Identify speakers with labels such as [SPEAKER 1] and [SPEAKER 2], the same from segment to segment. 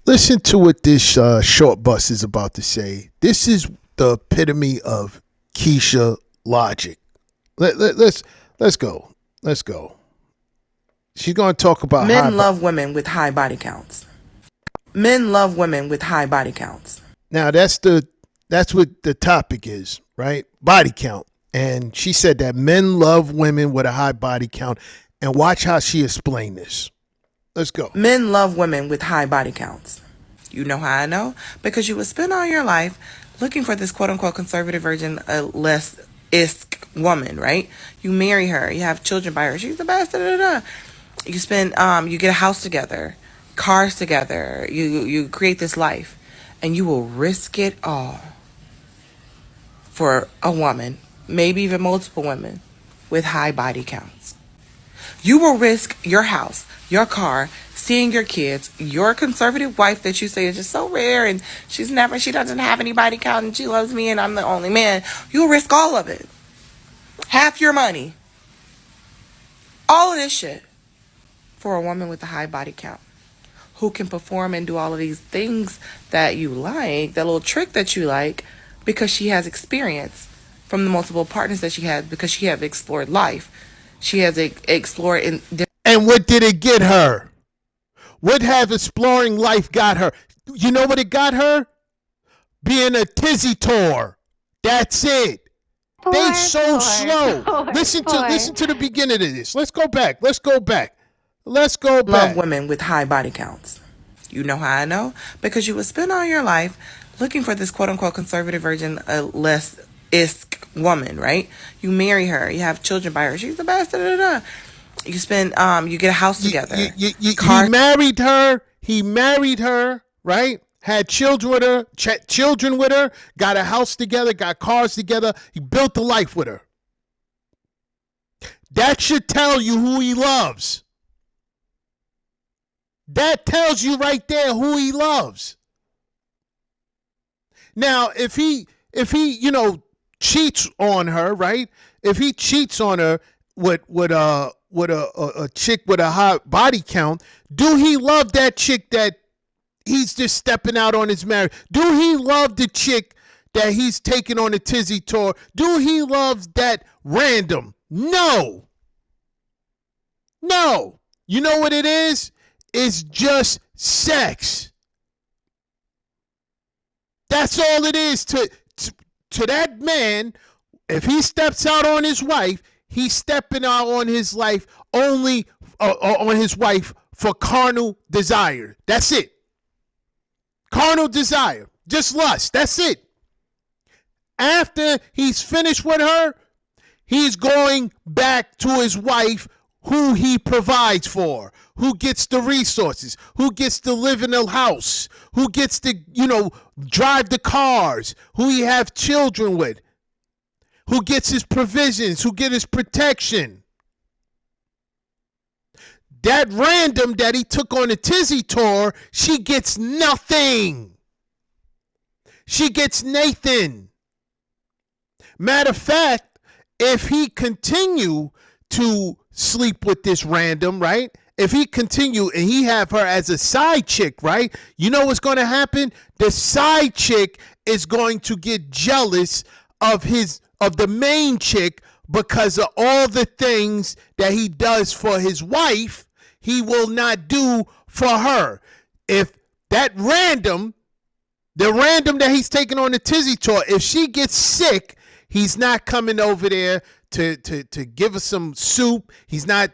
[SPEAKER 1] Listen to what this short bus is about to say. This is the epitome of Keisha logic. Let's go. Let's go. She's going to talk about
[SPEAKER 2] Men love women with high body counts. Men love women with high body counts.
[SPEAKER 1] Now that's what the topic is, right? Body count. And she said that men love women with a high body count. And watch how she explained this. Let's go.
[SPEAKER 2] Men love women with high body counts. You know how I know? Because you would spend all your life looking for this quote unquote conservative virgin, less isk woman, right? You marry her, you have children by her, she's the best, da da da. You spend, you get a house together, cars together, you create this life, and you will risk it all for a woman, maybe even multiple women, with high body counts. You will risk your house, your car, seeing your kids, your conservative wife that you say is just so rare and she doesn't have any body count and she loves me and I'm the only man. You'll risk all of it. Half your money. All of this shit for a woman with a high body count who can perform and do all of these things that you like, that little trick that you like, because she has experience from the multiple partners that she has, because she has explored life. She has explored in.
[SPEAKER 1] And what did it get her? What have exploring life got her? You know what it got her? Being a tizzy tour. That's it. They so slow. Listen to the beginning of this. Let's go back.
[SPEAKER 2] Love women with high body counts. You know how I know? Because you would spend all your life looking for this quote unquote conservative virgin, less isk woman, right? You marry her, you have children by her, she's the best, da da da. You spend, you get a house together.
[SPEAKER 1] He married her, right? Had children with her, got a house together, got cars together. He built a life with her. That should tell you who he loves. That tells you right there who he loves. Now, if he, cheats on her, right? If he cheats on her with a chick with a high body count, do he love that chick that he's just stepping out on his marriage? Do he love the chick that he's taking on a tizzy tour? Do he love that random? No. You know what it is? It's just sex. That's all it is to that man. If he steps out on his wife, he's stepping out on his life only on his wife for carnal desire. That's it. Carnal desire. Just lust. That's it. After he's finished with her, he's going back to his wife who he provides for, who gets the resources, who gets to live in the house, who gets to, drive the cars, who he have children with, who gets his provisions, who get his protection. That random that he took on a tizzy tour, she gets nothing. She gets Nathan. Matter of fact, if he continue to sleep with this random, right? If he continue and he have her as a side chick, right? You know what's going to happen? The side chick is going to get jealous of the main chick because of all the things that he does for his wife, he will not do for her. If that random, the random that he's taking on the tizzy tour, if she gets sick, he's not coming over there to give her some soup. He's not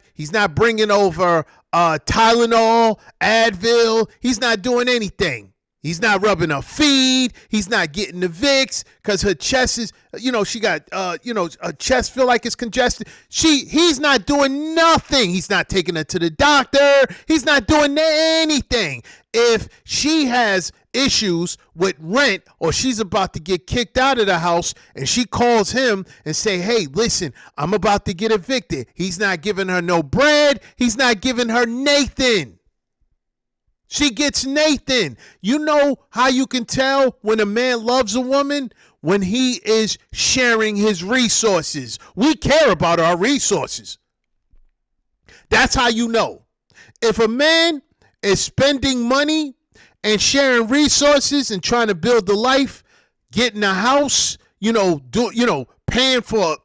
[SPEAKER 1] bringing over Tylenol, Advil. He's not doing anything. He's not rubbing her feet. He's not getting the Vicks because her chest is, she got, her chest feel like it's congested. He's not doing nothing. He's not taking her to the doctor. He's not doing anything. If she has issues with rent or she's about to get kicked out of the house and she calls him and say, hey, listen, I'm about to get evicted. He's not giving her no bread. He's not giving her Nathan. She gets Nathan. You know how you can tell when a man loves a woman? When he is sharing his resources. We care about our resources. That's how you know. If a man is spending money and sharing resources and trying to build a life, getting a house, paying for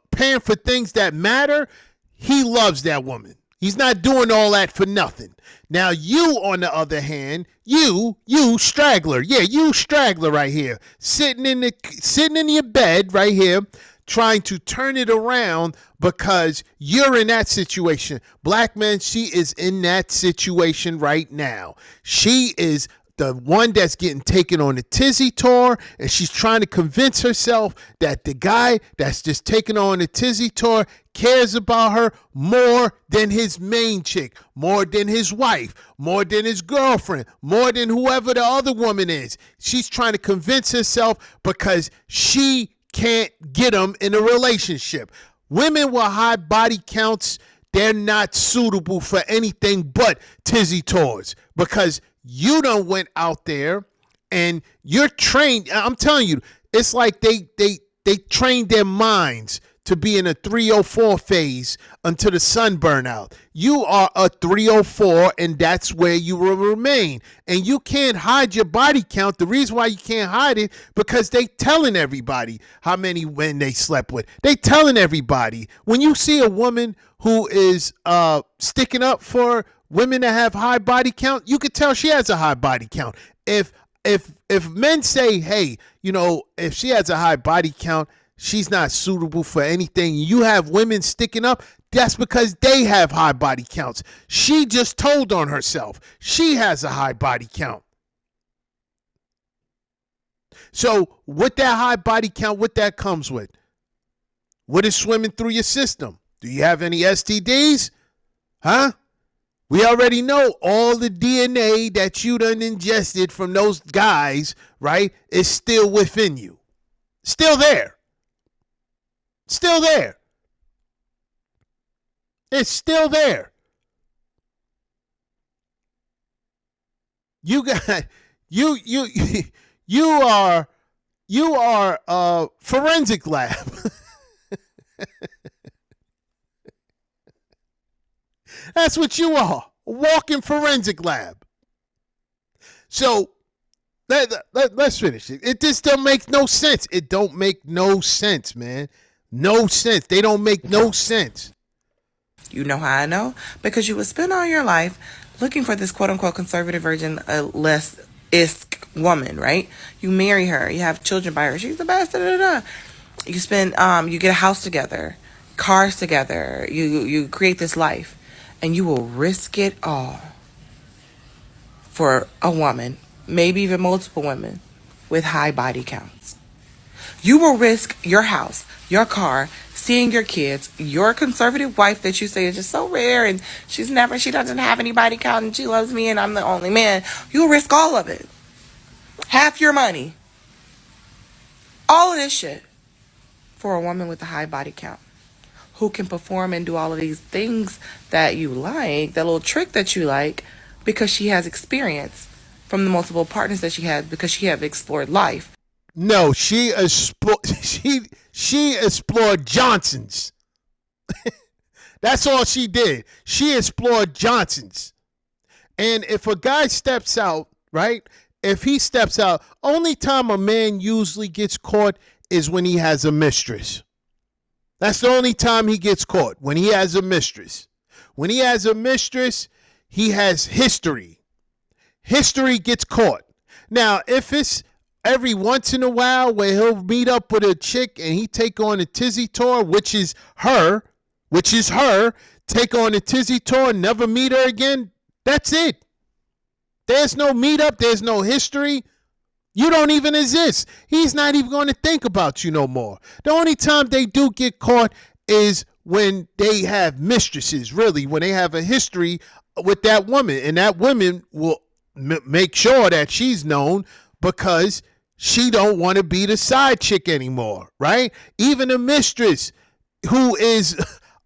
[SPEAKER 1] things that matter, he loves that woman. He's not doing all that for nothing. Now you, on the other hand, you straggler, you straggler right here, sitting in your bed right here, trying to turn it around because you're in that situation. Black men, she is in that situation right now. She is the one that's getting taken on the tizzy tour, and she's trying to convince herself that the guy that's just taking on the tizzy tour cares about her more than his main chick, more than his wife, more than his girlfriend, more than whoever the other woman is. She's trying to convince herself because she can't get him in a relationship. Women with high body counts, they're not suitable for anything but tizzy tours because you done went out there and you're trained. I'm telling you, it's like they trained their minds to be in a 304 phase until the sun burn out. You are a 304 and that's where you will remain. And you can't hide your body count. The reason why you can't hide it, because they telling everybody how many men they slept with. They telling everybody. When you see a woman who is sticking up for women that have high body count, you could tell she has a high body count. If men say, hey, if she has a high body count, she's not suitable for anything, you have women sticking up, that's because they have high body counts. She just told on herself. She has a high body count. So with that high body count, what that comes with? What is swimming through your system? Do you have any STDs? Huh? We already know all the DNA that you done ingested from those guys, right, is still within you. Still there. Still there. It's still there. You got you are a forensic lab. That's what you are. A walking forensic lab. So let's finish it. It just don't make no sense. It don't make no sense, man. No sense. They don't make no sense.
[SPEAKER 2] You know how I know? Because you would spend all your life looking for this quote-unquote conservative virgin, less isk woman, right? You marry her. You have children by her. She's the best. Da, da, da. You spend, you get a house together, cars together. You create this life. And you will risk it all for a woman, maybe even multiple women, with high body counts. You will risk your house, your car, seeing your kids, your conservative wife that you say is just so rare and she doesn't have any body count and she loves me and I'm the only man. You'll risk all of it. Half your money. All of this shit for a woman with a high body count who can perform and do all of these things that you like, that little trick that you like, because she has experience from the multiple partners that she had, because she have explored life.
[SPEAKER 1] No, she explored Johnsons. That's all she did. She explored Johnsons. And if a guy steps out, right? If he steps out, only time a man usually gets caught is when he has a mistress. That's the only time he gets caught, when he has a mistress. When he has a mistress, he has history. History gets caught. Now, if it's every once in a while where he'll meet up with a chick and he take on a tizzy tour, which is her, take on a tizzy tour, never meet her again, that's it. There's no meetup, there's no history. You don't even exist. He's not even going to think about you no more. The only time they do get caught is when they have mistresses, really, when they have a history with that woman. And that woman will make sure that she's known because she don't want to be the side chick anymore, right? Even a mistress who is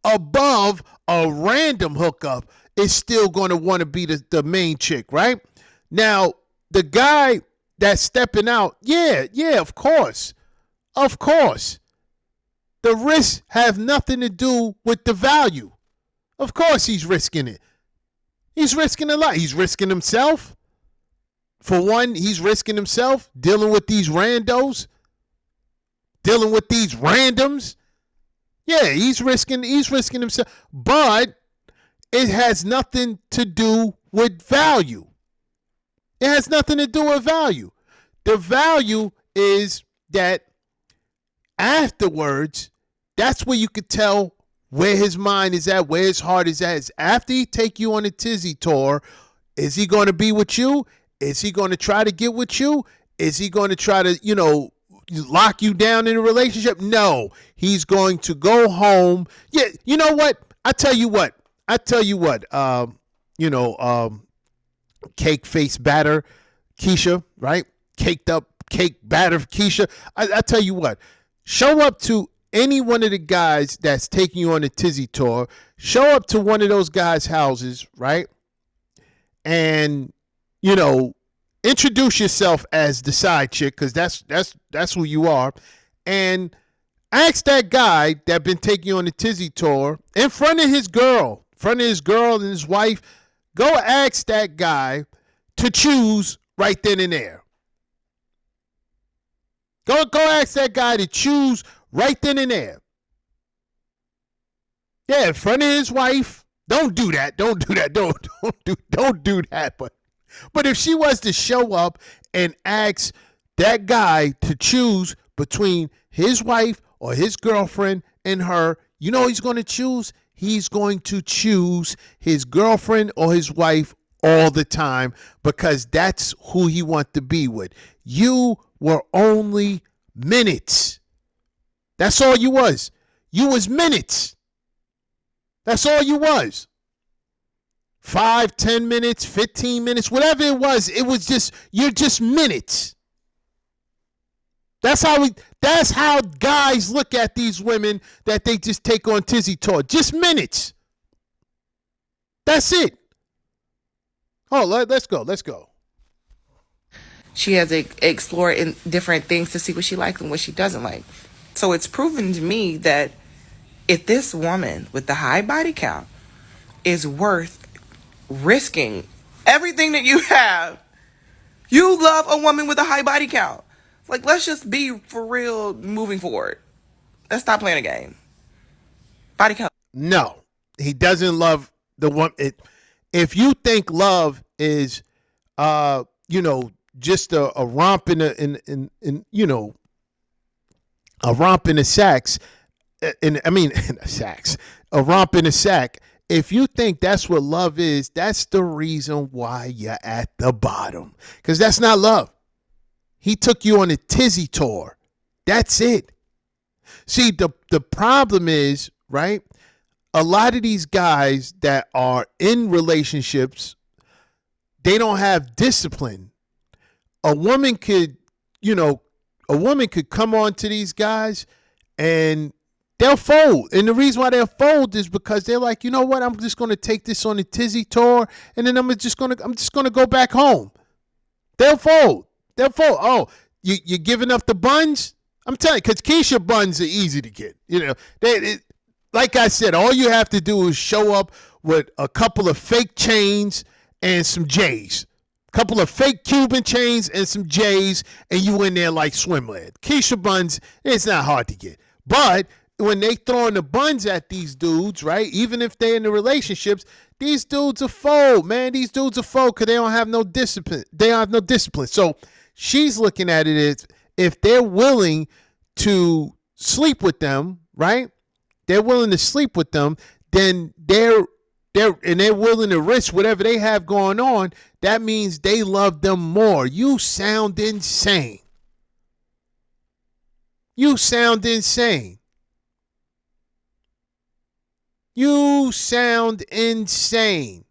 [SPEAKER 1] above a random hookup is still going to want to be the main chick, right? Now, the guy that's stepping out, yeah, of course. Of course. The risks have nothing to do with the value. Of course he's risking it. He's risking a lot. He's risking himself. For one, he's risking himself dealing with these randos, dealing with these randoms. Yeah, he's risking himself. But it has nothing to do with value. It has nothing to do with value. The value is that afterwards, that's where you could tell where his mind is at, where his heart is at. Is after he take you on a tizzy tour, is he going to be with you? Is he going to try to get with you? Is he going to try to, lock you down in a relationship? No, he's going to go home. Yeah, you know what? I tell you what. Cake face batter, Keisha, right? Caked up cake batter, Keisha. I tell you what. Show up to any one of the guys that's taking you on a tizzy tour. Show up to one of those guys' houses, right? And introduce yourself as the side chick, because that's who you are, and ask that guy that been taking you on the tizzy tour in front of his girl and his wife. Go ask that guy to choose right then and there. Go ask that guy to choose right then and there. Yeah, in front of his wife. Don't do that. Don't do that. Don't do that. But if she was to show up and ask that guy to choose between his wife or his girlfriend and her, you know he's going to choose? He's going to choose his girlfriend or his wife all the time, because that's who he wants to be with. You were only minutes. That's all you was. You was minutes. That's all you was. 5, 10 minutes, 15 minutes, whatever it was just, you're just minutes. That's how guys look at these women that they just take on tizzy tour. Just minutes. That's it. Oh, let's go.
[SPEAKER 2] She has to explore in different things to see what she likes and what she doesn't like. So it's proven to me that if this woman with the high body count is worth risking everything that you have, you love a woman with a high body count. Like, let's just be for real moving forward. Let's stop playing a game. Body count.
[SPEAKER 1] No, he doesn't love the one. If you think love is, just a romp in a romp in a sax, a romp in a sack. If you think that's what love is, that's the reason why you're at the bottom. Because that's not love. He took you on a tizzy tour. That's it. See, the problem is, right? A lot of these guys that are in relationships, they don't have discipline. A woman could come on to these guys and they'll fold. And the reason why they'll fold is because they're like, you know what? I'm just going to take this on a tizzy tour, and then I'm just going to go back home. They'll fold. Oh, you're giving up the buns? I'm telling you, because Keisha buns are easy to get. Like I said, all you have to do is show up with a couple of fake chains and some J's. A couple of fake Cuban chains and some J's, and you in there like swimwear. Keisha buns, it's not hard to get. But when they throwing the buns at these dudes, right, even if they're in the relationships, these dudes are fold, man. These dudes are fold because they don't have no discipline. They don't have no discipline. So she's looking at it as if they're willing to sleep with them, right? They're willing to sleep with them, then they're willing to risk whatever they have going on. That means they love them more. You sound insane. You sound insane. You sound insane.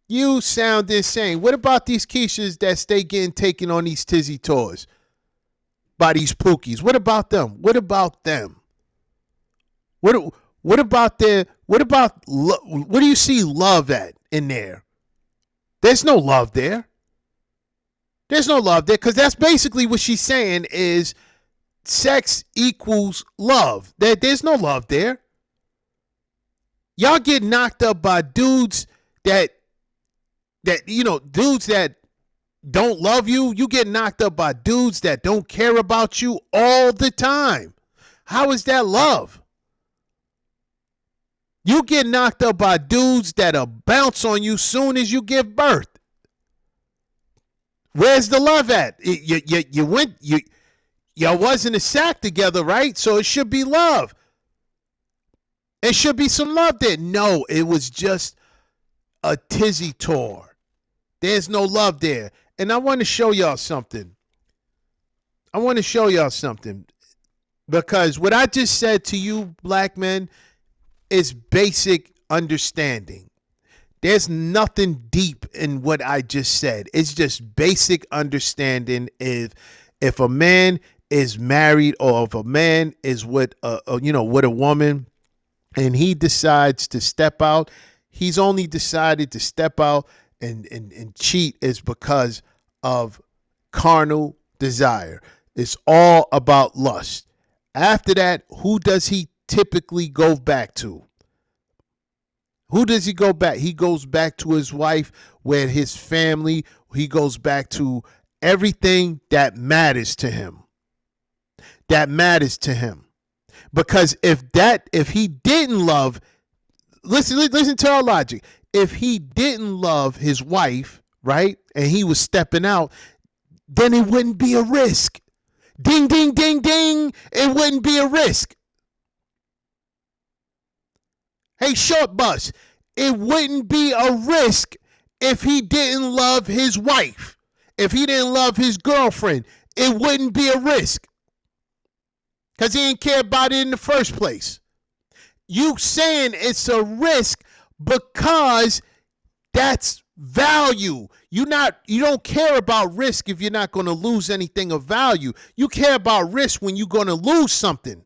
[SPEAKER 1] You sound insane. What about these Keishas that stay getting taken on these tizzy tours by these pookies? What about them? What about them? What about what do you see love at in there? There's no love there. There's no love there, because that's basically what she's saying is – sex equals love. There's no love there. Y'all get knocked up by dudes that dudes that don't love you. You get knocked up by dudes that don't care about you all the time. How is that love? You get knocked up by dudes that'll bounce on you soon as you give birth. Where's the love at? Y'all wasn't a sack together, right? So it should be love. It should be some love there. No, it was just a tizzy tour. There's no love there. And I want to show y'all something. Because what I just said to you, black men, is basic understanding. There's nothing deep in what I just said. It's just basic understanding. If a man is married, or if a man is with a woman, and he decides to step out, he's only decided to step out and cheat is because of carnal desire. It's all about lust. After that, who does he typically go back to? Who does he go back? He goes back to his wife, where his family, he goes back to everything that matters to him. Because if he didn't love, listen to our logic. If he didn't love his wife, right, and he was stepping out, then it wouldn't be a risk. Ding, ding, ding, ding. It wouldn't be a risk. Hey, short bus, it wouldn't be a risk if he didn't love his wife. If he didn't love his girlfriend, it wouldn't be a risk. Because he didn't care about it in the first place. You saying it's a risk because that's value. You don't care about risk if you're not going to lose anything of value. You care about risk when you're going to lose something.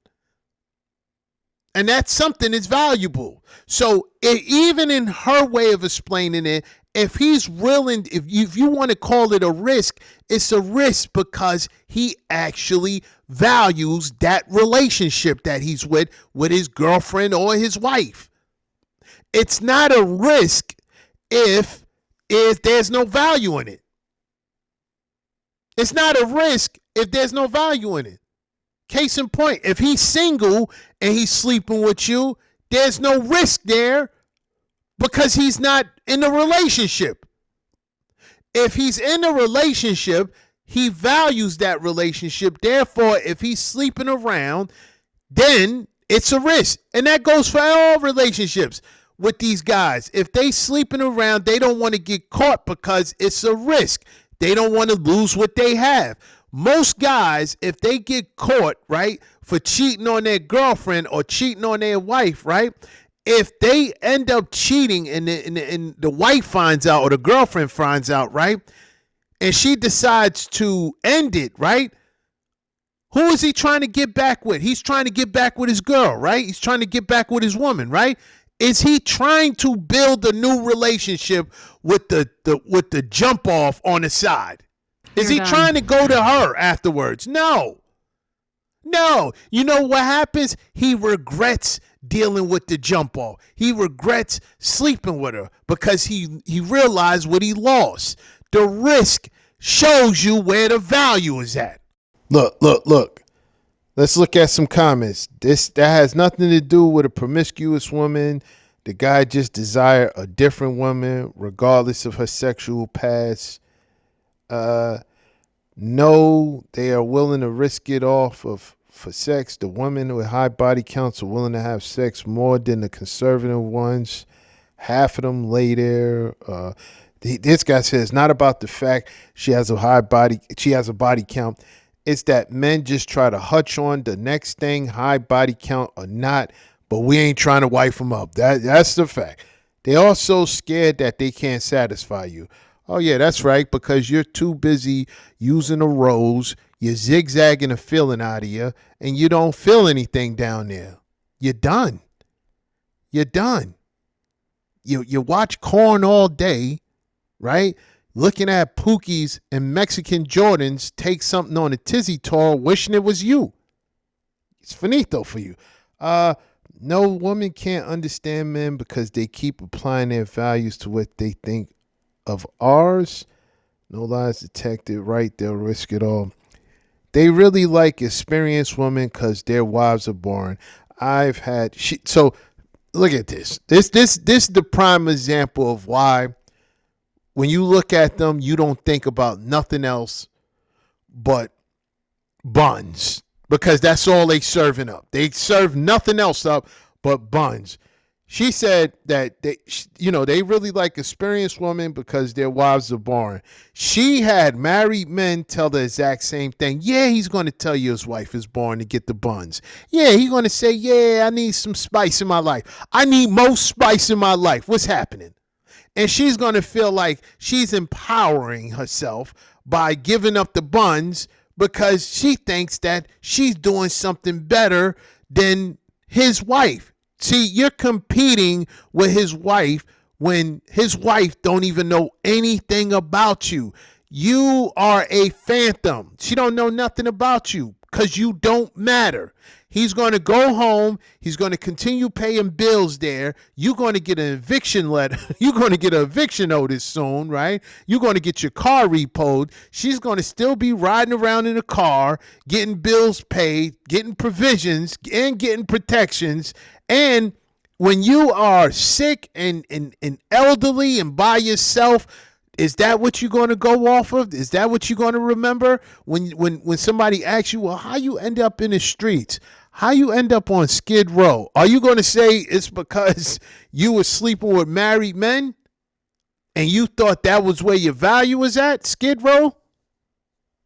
[SPEAKER 1] And that something is valuable. So even in her way of explaining it, if he's willing, if you want to call it a risk, it's a risk because he actually values that relationship that he's with his girlfriend or his wife. It's not a risk if there's no value in it. It's not a risk if there's no value in it. Case in point, if he's single and he's sleeping with you, there's no risk there because he's not in a relationship. If he's in a relationship, he values that relationship. Therefore, if he's sleeping around, then it's a risk. And that goes for all relationships with these guys. If they sleeping around, they don't want to get caught because it's a risk. They don't want to lose what they have. Most guys, if they get caught, right, for cheating on their girlfriend or cheating on their wife, right, if they end up cheating and the wife finds out or the girlfriend finds out, right, and she decides to end it, right, who is he trying to get back with? He's trying to get back with his girl, right? He's trying to get back with his woman, right? Is he trying to build a new relationship with the jump off on the side? Is he trying to go to her afterwards? No. You know what happens? He regrets dealing with the jump off. He regrets sleeping with her because he realized what he lost. The risk shows you where the value is at. Look. Let's look at some comments. That has nothing to do with a promiscuous woman. The guy just desired a different woman regardless of her sexual past. No, they are willing to risk it off for sex. The women with high body counts are willing to have sex more than the conservative ones. Half of them lay there. This guy says it's not about the fact she has a body count. It's that men just try to hutch on the next thing, high body count or not, but we ain't trying to wife them up. That's the fact. They're all so scared that they can't satisfy you. Oh, yeah, that's right, because you're too busy using a rose, you're zigzagging a feeling out of you, and you don't feel anything down there. You're done. You watch corn all day, right? Looking at Pookies and Mexican Jordans take something on a tizzy tour, wishing it was you. It's finito for you. No, woman can't understand men because they keep applying their values to what they think of ours. No lies detected, right? They'll risk it all. They really like experienced women because their wives are boring. I've had so look at this. This is the prime example of why when you look at them, you don't think about nothing else but buns, because that's all they serving up. They serve nothing else up but buns. She said that they really like experienced women because their wives are boring. She had married men tell the exact same thing. Yeah, he's going to tell you his wife is boring to get the buns. Yeah, he's going to say, yeah, I need some spice in my life. I need more spice in my life. What's happening? And she's going to feel like she's empowering herself by giving up the buns because she thinks that she's doing something better than his wife. See, you're competing with his wife when his wife don't even know anything about you. You are a phantom. She don't know nothing about you because you don't matter. He's going to go home. He's going to continue paying bills there. You're going to get an eviction letter. You're going to get an eviction notice soon, right? You're going to get your car repoed. She's going to still be riding around in a car, getting bills paid, getting provisions, and getting protections. And when you are sick and elderly and by yourself, is that what you're going to go off of? Is that what you're going to remember when somebody asks you, well, how you end up in the streets? How you end up on Skid Row? Are you going to say it's because you were sleeping with married men and you thought that was where your value was at, Skid Row?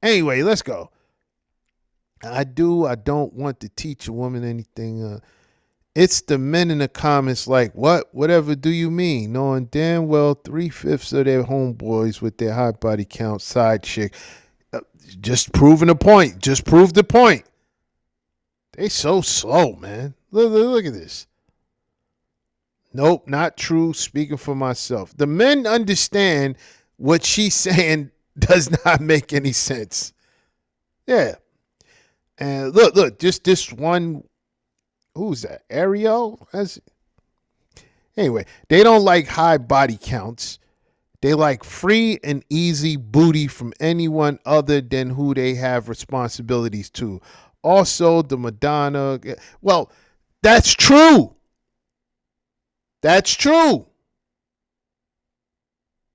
[SPEAKER 1] Anyway, let's go. I don't want to teach a woman anything. It's the men in the comments like, what? Whatever do you mean? Knowing damn well 3/5 of their homeboys with their high body count side chick. Just proving a point. Just prove the point. They so slow, man. Look at this. Nope, not true. Speaking for myself. The men understand what she's saying does not make any sense. Yeah. And look, just this one. Who's that? Ariel? Anyway, they don't like high body counts. They like free and easy booty from anyone other than who they have responsibilities to. Also, the Madonna. Well, that's true. That's true.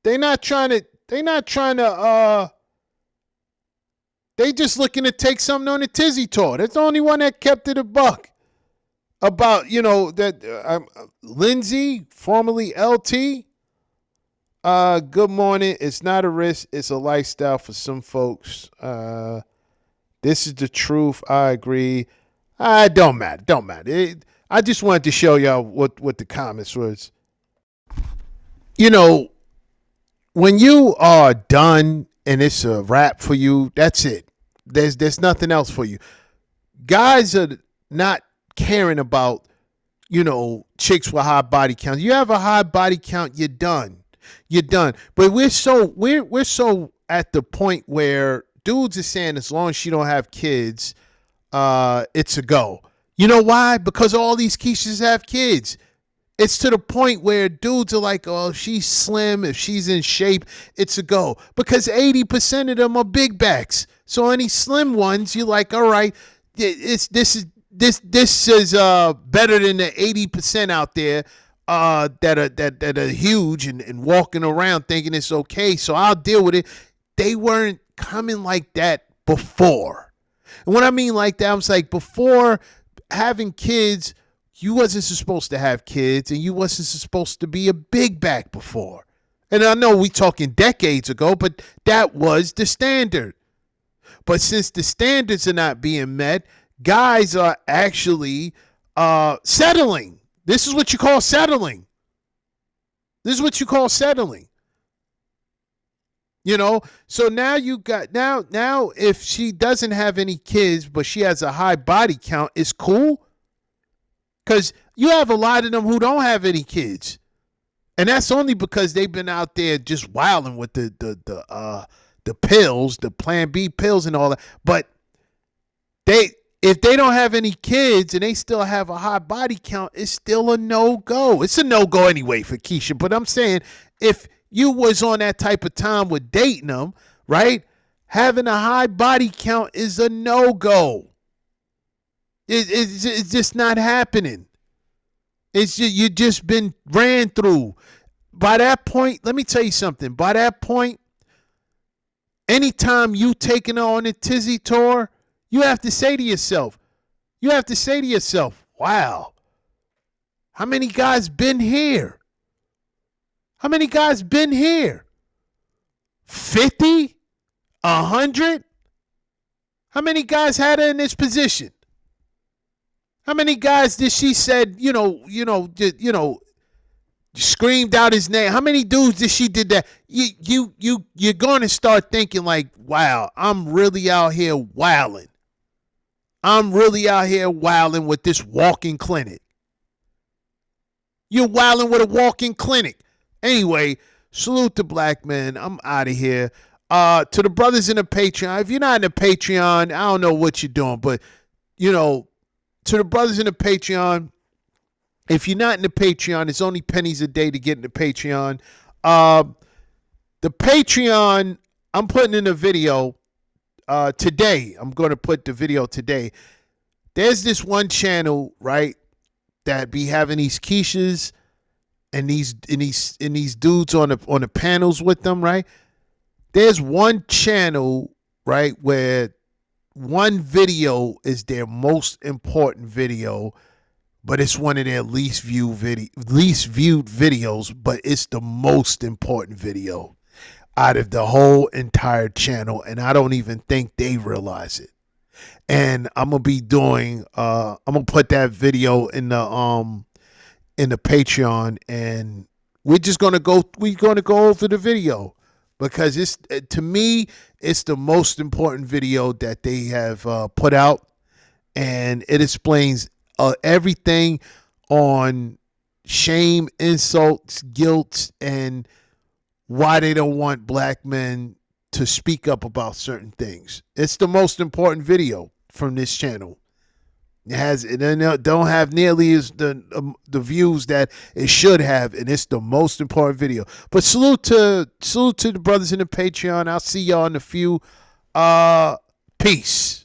[SPEAKER 1] They just looking to take something on the Tizzy tour. That's the only one that kept it a buck. About, that Lindsay, formerly LT. Good morning. It's not a risk. It's a lifestyle for some folks. This is the truth. I agree. Don't matter. Don't matter. I just wanted to show y'all what the comments was. When you are done and it's a wrap for you, that's it. There's nothing else for you. Guys are not caring about, chicks with high body counts. You have a high body count, you're done. You're done. But we're so at the point where dudes are saying as long as she don't have kids, it's a go. You know why? Because all these Keishas have kids. It's to the point where dudes are like, oh, if she's slim, if she's in shape, it's a go. Because 80% of them are big backs. So any slim ones, you're like, all right, this is better than the 80% out there that are huge and walking around thinking it's okay. So I'll deal with it. They weren't coming like that before. And when I mean like that, I'm like before having kids, you wasn't supposed to have kids and you wasn't supposed to be a big back before. And I know we talking decades ago, but that was the standard. But since the standards are not being met, guys are actually settling. This is what you call settling. This is what you call settling. So now you got now if she doesn't have any kids, but she has a high body count, it's cool. Because you have a lot of them who don't have any kids. And that's only because they've been out there just wilding with the pills, the Plan B pills and all that. But If they don't have any kids and they still have a high body count, it's still a no-go. It's a no-go anyway for Keisha. But I'm saying if you was on that type of time with dating them, right, having a high body count is a no-go. It's just not happening. It's just, you just been ran through. By that point, let me tell you something. By that point, anytime you taking her on a tizzy tour, you have to say to yourself, wow, how many guys been here? How many guys been here? 50? 100? How many guys had her in this position? How many guys did she said, screamed out his name? How many dudes did she did that? You're going to start thinking like, wow, I'm really out here wilding. I'm really out here wilding with this walking clinic. You're wilding with a walking clinic. Anyway, salute to black men. I'm out of here. To the brothers in the Patreon, if you're not in the Patreon, I don't know what you're doing, but, to the brothers in the Patreon, if you're not in the Patreon, it's only pennies a day to get in the Patreon. The Patreon, I'm putting in a video today. I'm going to put the video today. There's this one channel, right, that be having these Keishas and these dudes on the panels with them, right? There's one channel, right, where one video is their most important video, but it's one of their least viewed videos, but it's the most important video out of the whole entire channel, and I don't even think they realize it. And I'm gonna be doing I'm gonna put that video in the Patreon, and we're gonna go over the video because it's, to me, it's the most important video that they have put out, and it explains everything on shame, insults, guilt, and why they don't want black men to speak up about certain things. It's the most important video from this channel. It don't have nearly as the views that it should have, and it's the most important video. But salute to the brothers in the Patreon. I'll see y'all in a few. Peace.